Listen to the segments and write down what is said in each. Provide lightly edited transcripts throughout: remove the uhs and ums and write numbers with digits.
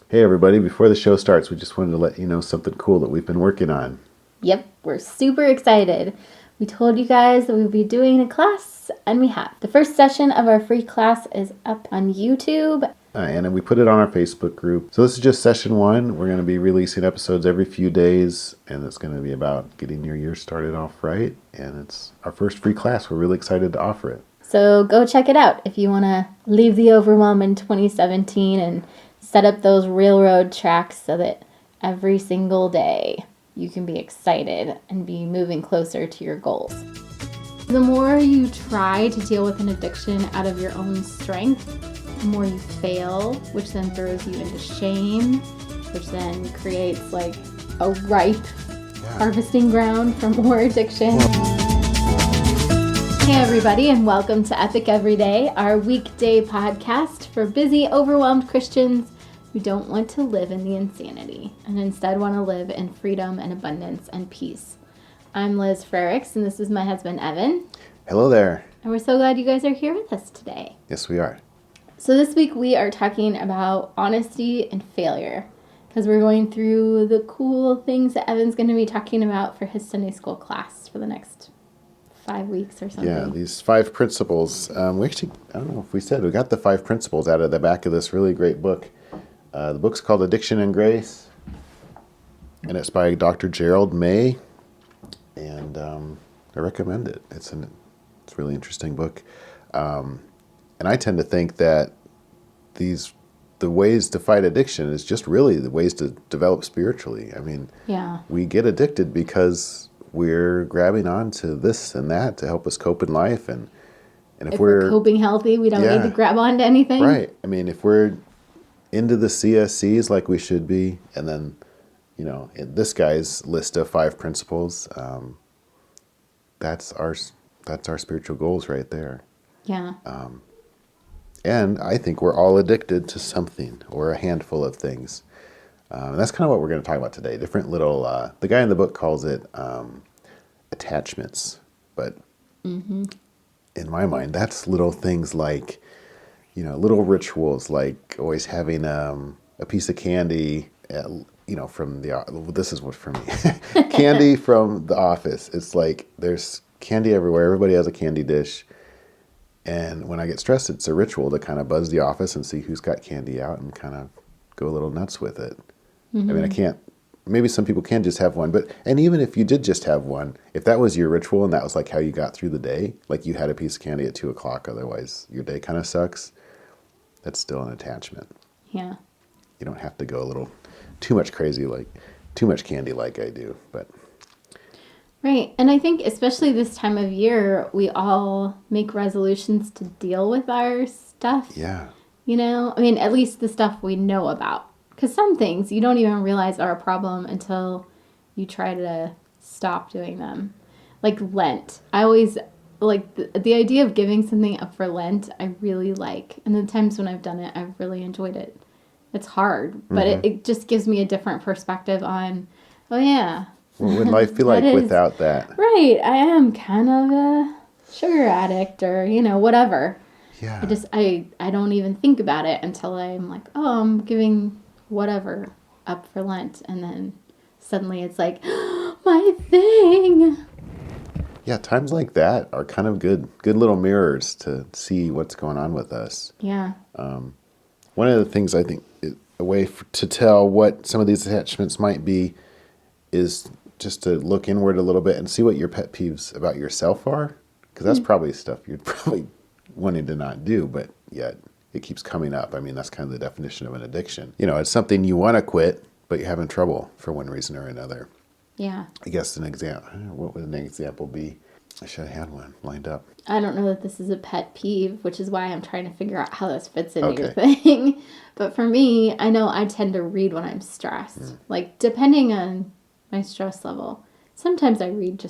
Hey everybody, before the show starts, we just wanted to let you know something cool that we've been working on. Yep, we're super excited. We told you guys that we'd be doing a class, and we have. The first session of our free class is up on YouTube. And we put it on our Facebook group. So this is just session 1. We're going to be releasing episodes every few days, and it's going to be about getting your year started off right. And it's our first free class. We're really excited to offer it. So go check it out if you want to leave the overwhelm in 2017 and set up those railroad tracks so that every single day you can be excited and be moving closer to your goals. The more you try to deal with an addiction out of your own strength, the more you fail, which then throws you into shame, which then creates like a ripe harvesting ground for more addiction. Hey everybody, and welcome to Epic Everyday, our weekday podcast for busy, overwhelmed Christians who don't want to live in the insanity and instead want to live in freedom and abundance and peace. I'm Liz Frericks, and this is my husband, Evan. Hello there. And we're so glad you guys are here with us today. Yes, we are. So this week we are talking about honesty and failure because we're going through the cool things that Evan's going to be talking about for his Sunday school class for the next 5 weeks or something. Yeah, these 5 principles. We actually, I don't know if we said, we got the 5 principles out of the back of this really great book. The book's called Addiction and Grace, and it's by Dr. Gerald May, and I recommend it. It's a really interesting book. And I tend to think that the ways to fight addiction is just really the ways to develop spiritually. I mean, we get addicted because we're grabbing on to this and that to help us cope in life. And if we're coping healthy, we don't need to grab onto anything. Right. I mean, if we're into the CSCs like we should be, and then, in this guy's list of 5 principles, that's our spiritual goals right there. Yeah. And I think we're all addicted to something or a handful of things. And that's kind of what we're going to talk about today. Different little, the guy in the book calls it attachments. But in my mind, that's little things like, little rituals like always having a piece of candy, from this is what for me, candy from the office. It's like there's candy everywhere. Everybody has a candy dish. And when I get stressed, it's a ritual to kind of buzz the office and see who's got candy out and kind of go a little nuts with it. I mean, maybe some people can just have one, and even if you did just have one, if that was your ritual and that was like how you got through the day, like you had a piece of candy at 2:00, otherwise your day kind of sucks, that's still an attachment. Yeah. You don't have to go a little too much crazy, like too much candy like I do, but... Right. And I think especially this time of year, we all make resolutions to deal with our stuff. Yeah. I mean, at least the stuff we know about. Because some things you don't even realize are a problem until you try to stop doing them. Like Lent. I always like the idea of giving something up for Lent, I really like. And the times when I've done it, I've really enjoyed it. It's hard, but it just gives me a different perspective on, oh yeah. What would life be like without that? Right. I am kind of a sugar addict or, whatever. Yeah. I don't even think about it until I'm like, oh, I'm giving whatever up for Lent. And then suddenly it's like, my thing. Yeah, times like that are kind of good little mirrors to see what's going on with us. Yeah. One of the ththings I think a way to tell what some of these attachments might be is just to look inward a little bit and see what your pet peeves about yourself are. Because that's probably stuff you're probably wanting to not do, but yet it keeps coming up. I mean, that's kind of the definition of an addiction. It's something you want to quit, but you're having trouble for one reason or another. Yeah. I guess what would an example be? I should have had one lined up. I don't know that this is a pet peeve, which is why I'm trying to figure out how this fits into your thing. But for me, I know I tend to read when I'm stressed. Like, depending on my stress level. Sometimes I read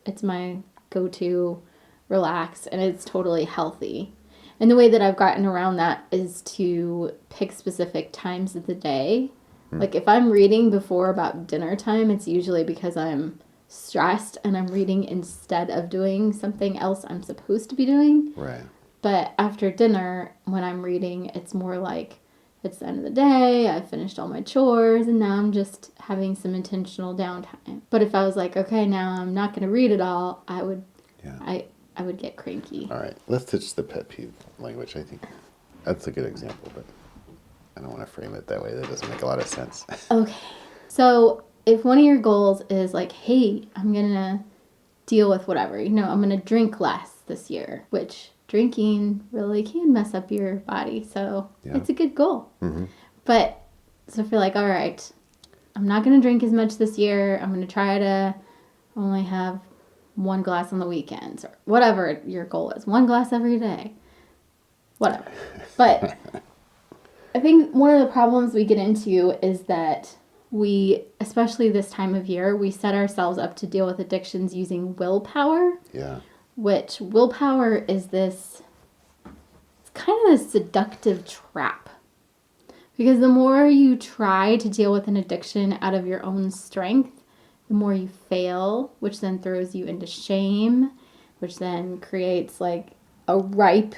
it's my go-to relax, and it's totally healthy. And the way that I've gotten around that is to pick specific times of the day. Like if I'm reading before about dinner time, it's usually because I'm stressed and I'm reading instead of doing something else I'm supposed to be doing. Right. But after dinner, when I'm reading, it's more like it's the end of the day, I've finished all my chores, and now I'm just having some intentional downtime. But if I was like, okay, now I'm not going to read it all, I would get cranky. All right, let's touch the pet peeve language. I think that's a good example, but I don't want to frame it that way. That doesn't make a lot of sense. Okay. So if one of your goals is like, hey, I'm going to deal with whatever, I'm going to drink less this year, which drinking really can mess up your body. So it's a good goal. Mm-hmm. But so if you're like, all right, I'm not going to drink as much this year. I'm going to try to only have one glass on the weekends or whatever your goal is. One glass every day. Whatever. But I think one of the problems we get into is that we, especially this time of year, we set ourselves up to deal with addictions using willpower. Yeah. Which willpower is it's kind of a seductive trap. Because the more you try to deal with an addiction out of your own strength, the more you fail, which then throws you into shame, which then creates like a ripe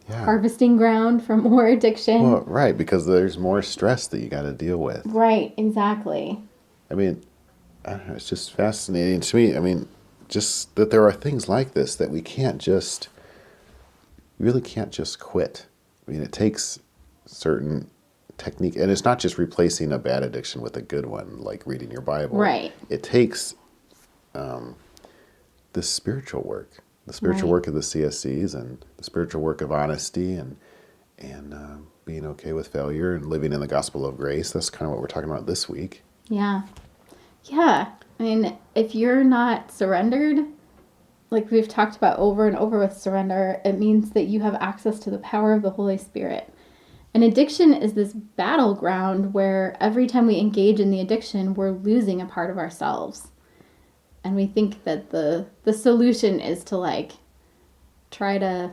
harvesting ground for more addiction. Well, right, because there's more stress that you got to deal with. Right, exactly. I mean, I don't know, it's just fascinating to me. I mean, just that there are things like this that we really can't just quit. I mean, it takes certain technique, and it's not just replacing a bad addiction with a good one, like reading your Bible. Right. It takes the spiritual work of the CSCs and the spiritual work of honesty and being okay with failure and living in the gospel of grace. That's kind of what we're talking about this week. Yeah. Yeah. I mean, if you're not surrendered, like we've talked about over and over with surrender, it means that you have access to the power of the Holy Spirit. And addiction is this battleground where every time we engage in the addiction, we're losing a part of ourselves. And we think that the solution is to like try to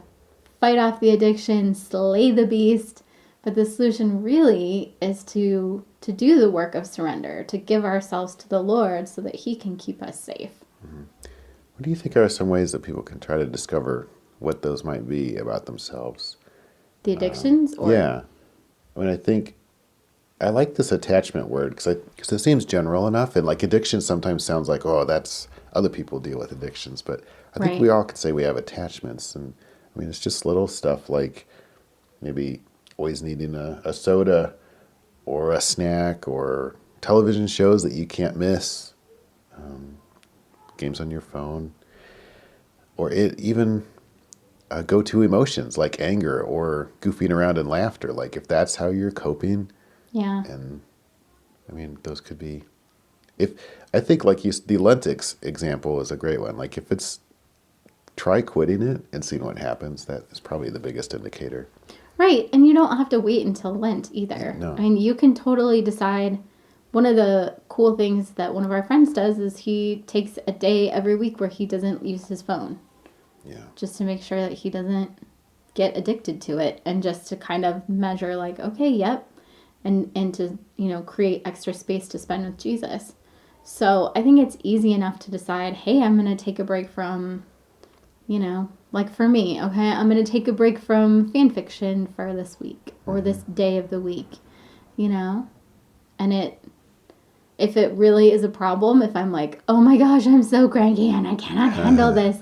fight off the addiction, slay the beast. But the solution really is to do the work of surrender, to give ourselves to the Lord so that He can keep us safe. Mm-hmm. What do you think are some ways that people can try to discover what those might be about themselves? The addictions? Yeah. I mean, I think I like this attachment word because it seems general enough. And like addiction sometimes sounds like, oh, that's other people deal with addictions. But I think we all could say we have attachments. And I mean, it's just little stuff like maybe always needing a soda or a snack or television shows that you can't miss, games on your phone, or even go-to emotions like anger or goofing around and laughter. Like if that's how you're coping. Yeah. And I mean, those could be, I think like the Lentix example is a great one. Like if it's, try quitting it and seeing what happens. That is probably the biggest indicator. Right. And you don't have to wait until Lent either. No. I mean, you can totally decide. One of the cool things that one of our friends does is he takes a day every week where he doesn't use his phone. Yeah. Just to make sure that he doesn't get addicted to it, and just to kind of measure like, okay, yep. And to, create extra space to spend with Jesus. So I think it's easy enough to decide, hey, I'm going to take a break from, like for me, okay, I'm going to take a break from fan fiction for this week or this day of the week, and if it really is a problem, if I'm like, oh my gosh, I'm so cranky and I cannot handle this,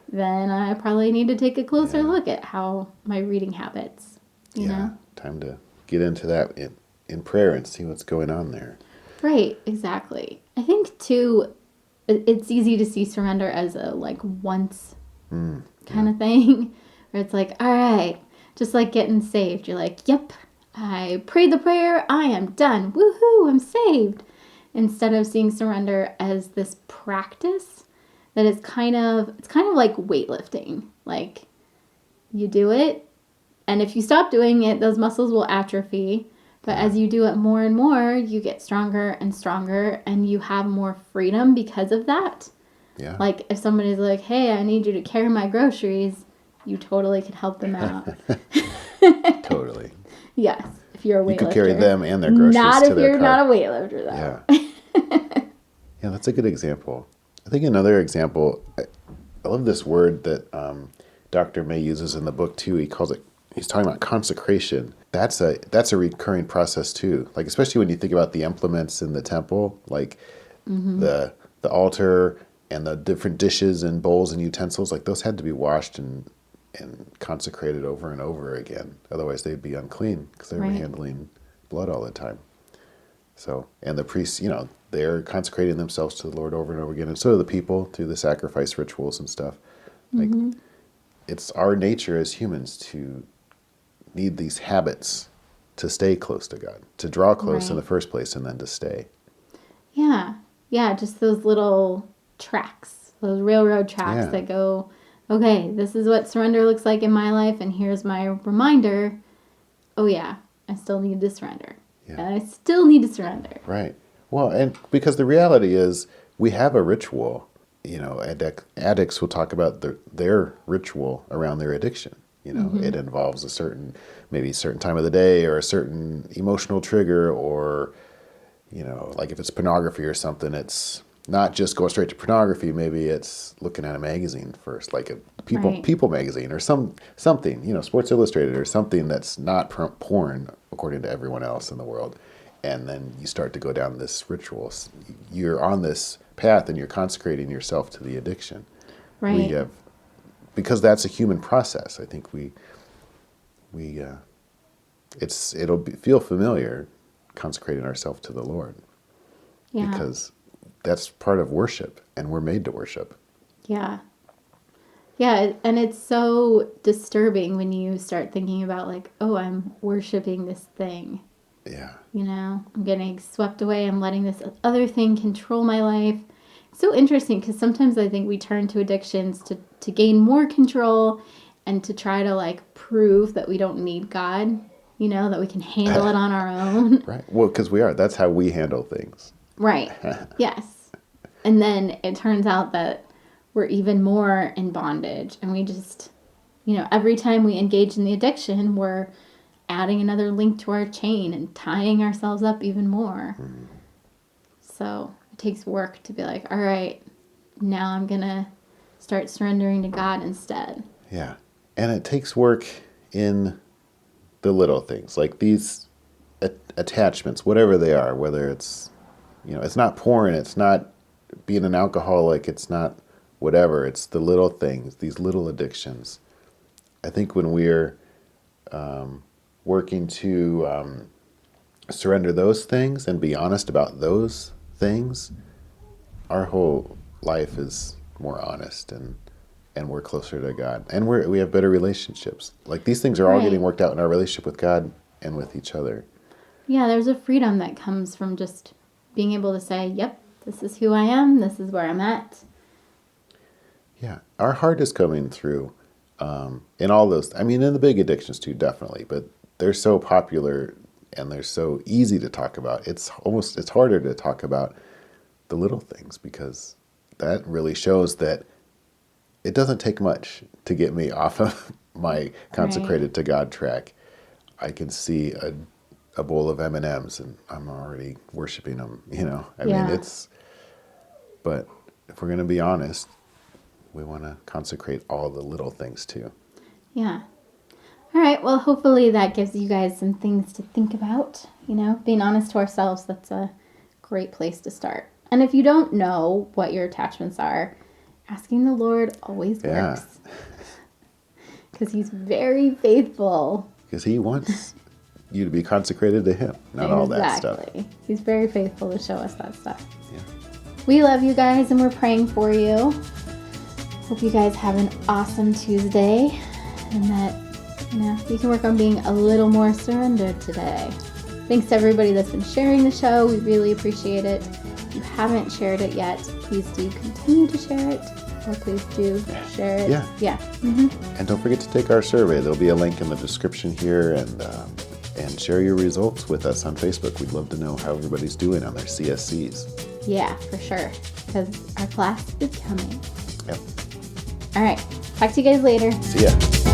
then I probably need to take a closer look at how my reading habits, you know? Time to get into that in prayer and see what's going on there. Right, exactly. I think, too, it's easy to see surrender as a, once kind of thing, where it's like, all right, just like getting saved. You're like, yep, I prayed the prayer, I am done, woohoo, I'm saved. Instead of seeing surrender as this practice that is kind of like weightlifting. Like, you do it, and if you stop doing it, those muscles will atrophy. But as you do it more and more, you get stronger and stronger, and you have more freedom because of that. Yeah. Like, if somebody's like, hey, I need you to carry my groceries, you totally could help them out. Totally. Yes, if you're a weightlifter. You could carry them and their groceries not to if their you're car. Not a weightlifter, though. Yeah. Yeah, that's a good example. I think another example, I love this word that Dr. May uses in the book, too. He calls it he's talking about consecration. That's a recurring process too. Like especially when you think about the implements in the temple, like the altar and the different dishes and bowls and utensils, like those had to be washed and consecrated over and over again. Otherwise they'd be unclean because they were handling blood all the time. So, and the priests, they're consecrating themselves to the Lord over and over again. And so do the people through the sacrifice rituals and stuff. Like it's our nature as humans to need these habits to stay close to God, to draw close in the first place and then to stay. Yeah. Yeah, just those little tracks, those railroad tracks that go, okay, this is what surrender looks like in my life, and here's my reminder. Oh yeah, I still need to surrender. Yeah. And I still need to surrender. Right. Well, and because the reality is we have a ritual. Addicts will talk about their ritual around their addiction. It involves a certain time of the day or a certain emotional trigger, or, like if it's pornography or something, it's not just going straight to pornography. Maybe it's looking at a magazine first, like a People magazine or something, Sports Illustrated or something that's not porn according to everyone else in the world. And then you start to go down this ritual. You're on this path and you're consecrating yourself to the addiction. Right. Because that's a human process. I think it'll feel familiar consecrating ourselves to the Lord. Yeah. Because that's part of worship and we're made to worship. Yeah. Yeah, and it's so disturbing when you start thinking about like, oh, I'm worshiping this thing. Yeah. I'm getting swept away. I'm letting this other thing control my life. It's so interesting because sometimes I think we turn to addictions to gain more control and to try to like prove that we don't need God, that we can handle it on our own. Right. Well, because that's how we handle things. Right. Yes. And then it turns out that we're even more in bondage. And we just, every time we engage in the addiction, we're adding another link to our chain and tying ourselves up even more. So it takes work to be like, all right, now I'm going to start surrendering to God instead. Yeah. And it takes work in the little things, like these attachments, whatever they are, whether it's, it's not porn, it's not being an alcoholic, it's not whatever, it's the little things, these little addictions. I think when we're working to surrender those things and be honest about those things, our whole life is more honest and we're closer to God and we have better relationships. Like these things are all getting worked out in our relationship with God and with each other. Yeah, there's a freedom that comes from just being able to say, yep, this is who I am, this is where I'm at. Yeah, our heart is coming through in all those. I mean, in the big addictions too, definitely. But they're so popular and they're so easy to talk about. It's harder to talk about the little things because that really shows that it doesn't take much to get me off of my consecrated to God track. I can see a bowl of M&Ms and I'm already worshiping them. I mean, but if we're going to be honest, we want to consecrate all the little things too. Yeah. All right. Well, hopefully that gives you guys some things to think about. Being honest to ourselves, that's a great place to start. And if you don't know what your attachments are, asking the Lord always works. Because he's very faithful. Because he wants you to be consecrated to him, not all that stuff. Exactly. He's very faithful to show us that stuff. Yeah. We love you guys and we're praying for you. Hope you guys have an awesome Tuesday and that, you can work on being a little more surrendered today. Thanks to everybody that's been sharing the show. We really appreciate it. If you haven't shared it yet, please do continue to share it. Or please do share it. Yeah. Mm-hmm. And don't forget to take our survey. There'll be a link in the description here and share your results with us on Facebook. We'd love to know how everybody's doing on their CSCs. Yeah, for sure. Because our class is coming. Yep. All right. Talk to you guys later. See ya.